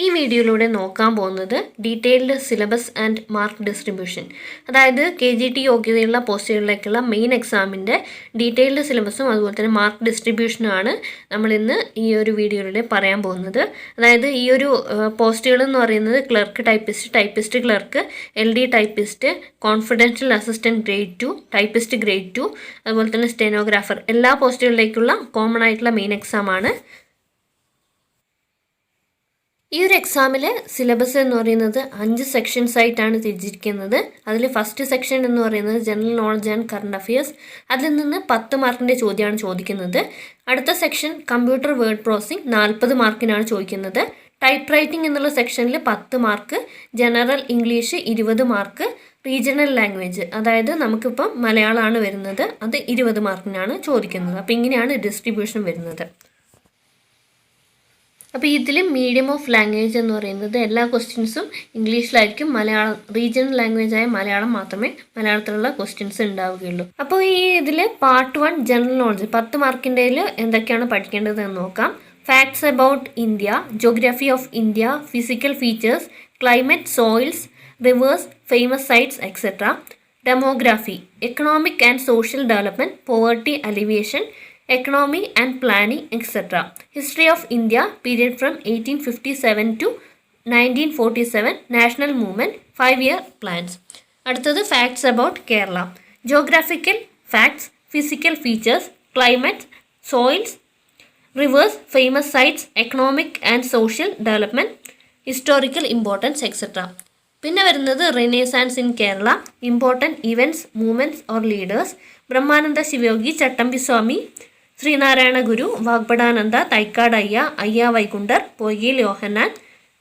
ഈ വീഡിയോയിലൂടെ നോക്കാൻ പോകുന്നത് detailed syllabus and mark distribution, അതായത് KGT യോഗ്യതയുള്ള പോസ്റ്റുകളിലേക്കുള്ള മെയിൻ എക്സാമിൻ്റെ ഡീറ്റെയിൽഡ് സിലബസും അതുപോലെ തന്നെ മാർക്ക് ഡിസ്ട്രിബ്യൂഷനുമാണ് നമ്മളിന്ന് ഈ ഒരു വീഡിയോയിലൂടെ പറയാൻ പോകുന്നത്. അതായത് ഈ ഒരു പോസ്റ്റുകൾ എന്ന് പറയുന്നത് clerk typist clerk, LD typist, confidential assistant grade 2, typist grade 2, അതുപോലെ തന്നെ സ്റ്റെനോഗ്രാഫർ, എല്ലാ പോസ്റ്റുകളിലേക്കുള്ള കോമൺ ആയിട്ടുള്ള മെയിൻ എക്സാമാണ്. ഈ ഒരു എക്സാമിൽ സിലബസ് എന്ന് പറയുന്നത് 5 സെക്ഷൻസ് ആയിട്ടാണ് തിരിച്ചിരിക്കുന്നത്. അതിൽ ഫസ്റ്റ് സെക്ഷൻ എന്ന് പറയുന്നത് general knowledge and current affairs. അതിൽ നിന്ന് 10 മാർക്കിൻ്റെ ചോദ്യമാണ് ചോദിക്കുന്നത്. അടുത്ത സെക്ഷൻ കമ്പ്യൂട്ടർ വേർഡ് പ്രോസസ്സിംഗ് 40 മാർക്കിനാണ് ചോദിക്കുന്നത്. ടൈപ്പ് റൈറ്റിംഗ് എന്നുള്ള സെക്ഷനിൽ 10 mark, general English 20 mark, regional language അതായത് നമുക്കിപ്പം മലയാളമാണ് വരുന്നത്, അത് 20 മാർക്കിനാണ് ചോദിക്കുന്നത്. അപ്പോൾ ഇങ്ങനെയാണ് ഡിസ്ട്രിബ്യൂഷൻ വരുന്നത്. അപ്പോൾ ഇതിൽ മീഡിയം ഓഫ് ലാംഗ്വേജ് എന്ന് പറയുന്നത് എല്ലാ ക്വസ്റ്റ്യൻസും ഇംഗ്ലീഷിലായിരിക്കും. മലയാളം റീജിയണൽ ലാംഗ്വേജായ മലയാളം മാത്രമേ മലയാളത്തിലുള്ള ക്വസ്റ്റ്യൻസ് ഉണ്ടാവുകയുള്ളൂ. അപ്പോൾ ഈ ഇതിൽ പാർട്ട് 1 ജനറൽ നോളജ് 10 മാർക്കിൻ്റെയിൽ എന്തൊക്കെയാണ് പഠിക്കേണ്ടതെന്ന് നോക്കാം. Facts about India, geography of India, physical features, climate, soils, reverse, famous sites etcetera. Demography, economic and social development, poverty alleviation, economy and planning etc. History of India period from 1857 to 1947, national movement, 5-year plans. അടുത്തത് facts about Kerala, geographical facts, physical features, climate, soils, rivers, famous sites, economic and social development, historical importance etc. പിന്നെ വരുന്നത് renaissance in Kerala, important events, movements or leaders, Brahmananda Sivayogi, Chattampi Swami, Sree Narayana Guru, Vagbhatananda, Thycaud Ayya, Ayya Vaikundar, Poykayil Yohannan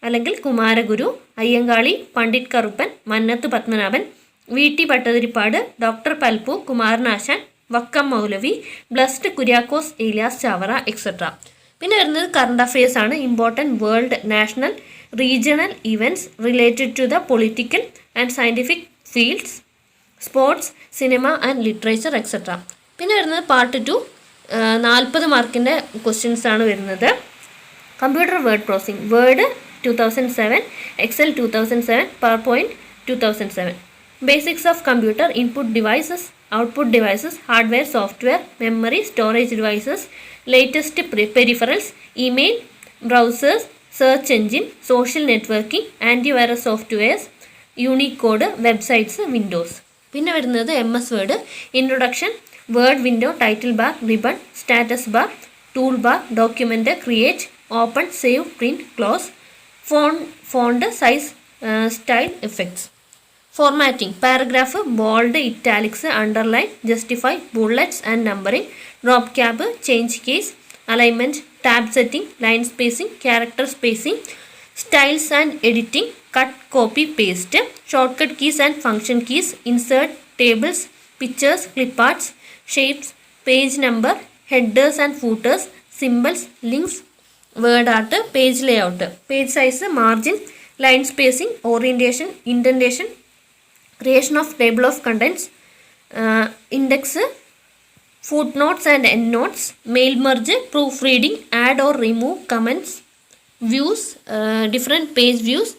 അല്ലെങ്കിൽ Kumaraguru, Ayyankali, Pandit Karuppan, Mannathu Padmanabhan, VT Bhattathiripad, doctor Palpu, Kumaranasan, Vakkom Moulavi, blessed Kuriakose Elias Chavara et cetera. പിന്നെ വരുന്നത് current affairs ആണ്. Important world, national, regional events related to the political and scientific fields, sports, cinema and literature et cetera. പിന്നെ വരുന്നത് part 2 40 മാർക്കിൻ്റെ questions ആണ് വരുന്നത്. Computer word processing, Word 2007, Excel 2007, PowerPoint 2007. Basics of computer, input devices, output devices, hardware, software, memory, storage devices, latest peripherals, email, browsers, search engine, social networking, antivirus softwares, Unicode, websites, Windows. പിന്നെ വരുന്നത് MS Word, introduction, word window, title bar, ribbon, status bar, tool bar, document, create, open, save, print, close, font size, style, effects. Formatting, paragraph, bold, italics, underline, justify, bullets and numbering, drop cap, change case, alignment, tab setting, line spacing, character spacing, styles and editing, cut, copy, paste, shortcut keys and function keys, insert, tables, pictures, clip arts, shapes, page number, headers and footers, symbols, links, word art, page layout, page size, margin, line spacing, orientation, indentation, creation of table of contents, index, footnotes and endnotes, mail merge, proofreading, add or remove comments, views, different page views,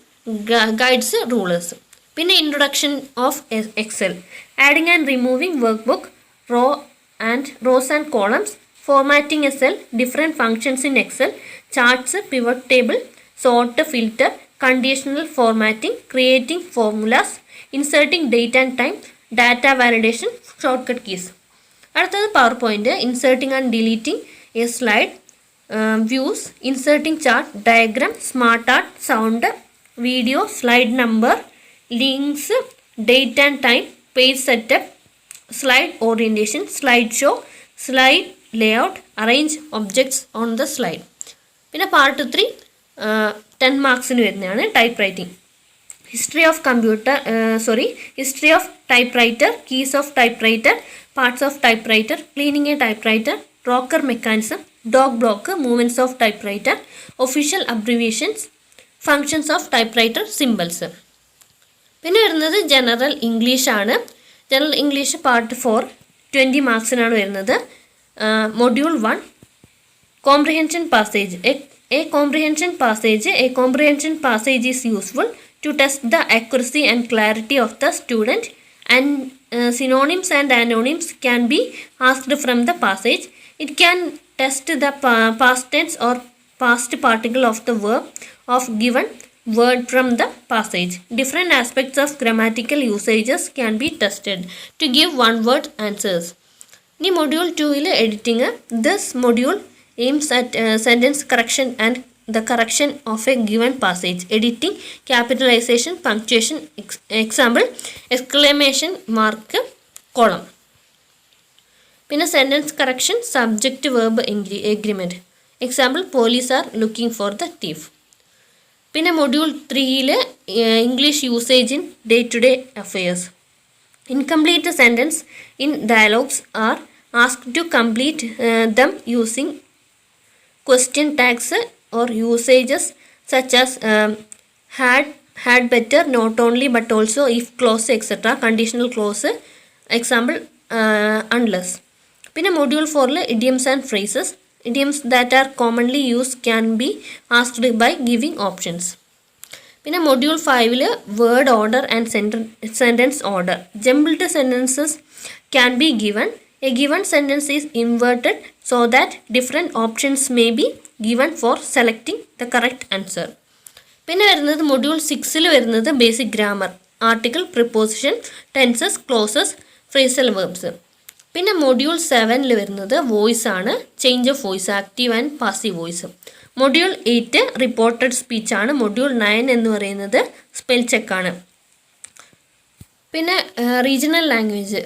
guides, rulers. പിന്നെ introduction of Excel, adding and removing workbook, rows and columns, formatting a cell, different functions in Excel, charts, pivot table, sort, filter, conditional formatting, creating formulas, inserting date and time, data validation, shortcut keys. അടുത്തത് power point, inserting and deleting A slide, views, inserting chart, diagram, smart art, sound, video, slide number, links, date and time, page setup, slide orientation, slide show, slide layout, arrange objects on the slide. പിന്നെ part 3 10 മാർക്സിന് വരുന്നതാണ് type writing. History of type writer, keys of type writer, parts of type writer, cleaning A type writer, rocker mechanism, dog block, movements of type writer, official abbreviations, functions of type writer, symbols. പിന്നെ വരുന്നത് general English ആണ്. General English part 4 20 മാർക്സിനാണ് വരുന്നത്. Module 1 comprehension passage, A A comprehension passage is useful to test the accuracy and clarity of the student, and synonyms and antonyms can be asked from the passage. It can test the past tense or past particle of the verb of given word from the passage. Different aspects of grammatical usages can be tested to give one word answers. In module 2 editing, this module aims at sentence correction and the correction of a given passage. Editing, capitalization, punctuation, example, exclamation mark, column. പിന്നെ sentence correction, subject verb agreement. Example, police are looking for the thief. പിന്നെ module 3 English usage in day to day affairs. Incomplete sentence in dialogues are asked to complete them using question tags or usages such as had better, not only but also, if clause etc. conditional clause, example, unless. പിന്നെ module 4 idioms and phrases. Idioms that are commonly used can be asked by giving options. പിന്നെ module 5 word order and sentence order. Jumbled sentences can be given. A given sentence is inverted so that different options may be given for selecting the correct answer. പിന്നെ വരുന്നത് module 6 വരുന്നത് basic grammar, article, preposition, tenses, clauses, phrasal verbs. പിന്നെ module 7 വരുന്നത് voice ആണ്, change of voice, active and passive voice. Module 8 reported speech ആണ്. Module 9 എന്ന് പറയുന്നത് spell ചെക്കാണ്. പിന്നെ റീജിയണൽ ലാംഗ്വേജ്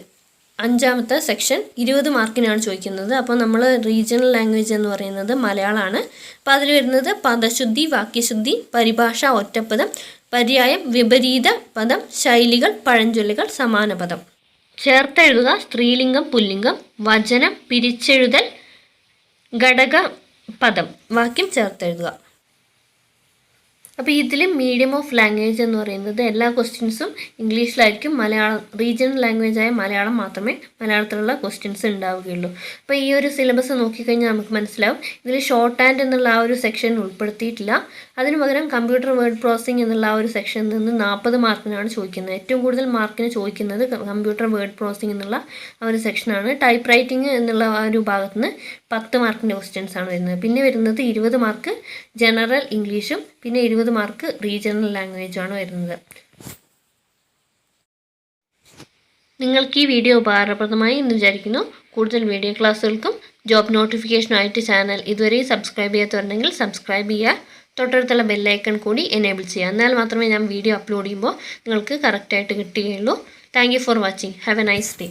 5ാമത്തെ സെക്ഷൻ 20 മാർക്കിനാണ് ചോദിക്കുന്നത്. അപ്പോൾ നമ്മൾ റീജിയണൽ ലാംഗ്വേജ് എന്ന് പറയുന്നത് മലയാളമാണ്. അപ്പോൾ അതിൽ വരുന്നത് പദശുദ്ധി, വാക്യശുദ്ധി, പരിഭാഷ, ഒറ്റപ്പദം, പര്യായം, വിപരീത പദം, ശൈലികൾ, പഴഞ്ചൊല്ലുകൾ, സമാന പദം. ചേർത്തെഴുതുക, സ്ത്രീലിംഗം, പുല്ലിംഗം, വചനം, പിരിച്ചെഴുതൽ, ഘടക പദം, വാക്യം ചേർത്തെഴുതുക. അപ്പോൾ ഇതിൽ മീഡിയം ഓഫ് ലാംഗ്വേജ് എന്ന് പറയുന്നത് എല്ലാ ക്വസ്റ്റ്യൻസും ഇംഗ്ലീഷിലായിരിക്കും. മലയാളം റീജിയണൽ ലാംഗ്വേജായ മലയാളം മാത്രമേ മലയാളത്തിലുള്ള ക്വസ്റ്റ്യൻസ് ഉണ്ടാവുകയുള്ളൂ. അപ്പോൾ ഈ ഒരു സിലബസ് നോക്കിക്കഴിഞ്ഞാൽ നമുക്ക് മനസ്സിലാവും ഇതിൽ ഷോർട്ട് ഹാൻഡ് എന്നുള്ള ആ ഒരു സെക്ഷൻ ഉൾപ്പെടുത്തിയിട്ടില്ല. അതിന് പകരം കമ്പ്യൂട്ടർ വേർഡ് പ്രോസസ്സിംഗ് എന്നുള്ള ആ ഒരു സെക്ഷനിൽ നിന്ന് 40 മാർക്കിനാണ് ചോദിക്കുന്നത്. ഏറ്റവും കൂടുതൽ മാർക്കിന് ചോദിക്കുന്നത് കമ്പ്യൂട്ടർ വേർഡ് പ്രോസസ്സിംഗ് എന്നുള്ള ആ ഒരു സെക്ഷനാണ്. ടൈപ്പ് റൈറ്റിംഗ് എന്നുള്ള ആ ഒരു ഭാഗത്ത് നിന്ന് 10 മാർക്കിൻ്റെ ക്വസ്റ്റ്യൻസ് ആണ് വരുന്നത്. പിന്നെ വരുന്നത് 20 മാർക്ക് ജനറൽ ഇംഗ്ലീഷും പിന്നെ 20 മാർക്ക് റീജിയണൽ ലാംഗ്വേജുമാണ് വരുന്നത്. നിങ്ങൾക്ക് ഈ വീഡിയോ ഉപകാരപ്രദമായി എന്ന് വിചാരിക്കുന്നു. കൂടുതൽ വീഡിയോ ക്ലാസ്സുകൾക്കും ജോബ് നോട്ടിഫിക്കേഷനുമായിട്ട് ചാനൽ ഇതുവരെ സബ്സ്ക്രൈബ് ചെയ്യാത്തവരുണ്ടെങ്കിൽ സബ്സ്ക്രൈബ് ചെയ്യുക. തൊട്ടടുത്തുള്ള ബെല്ലൈക്കൺ കൂടി എനേബിൾ ചെയ്യുക. എന്നാൽ മാത്രമേ ഞാൻ വീഡിയോ അപ്ലോഡ് ചെയ്യുമ്പോൾ നിങ്ങൾക്ക് കറക്റ്റായിട്ട് കിട്ടുകയുള്ളൂ. Thank you for watching. Have A nice day.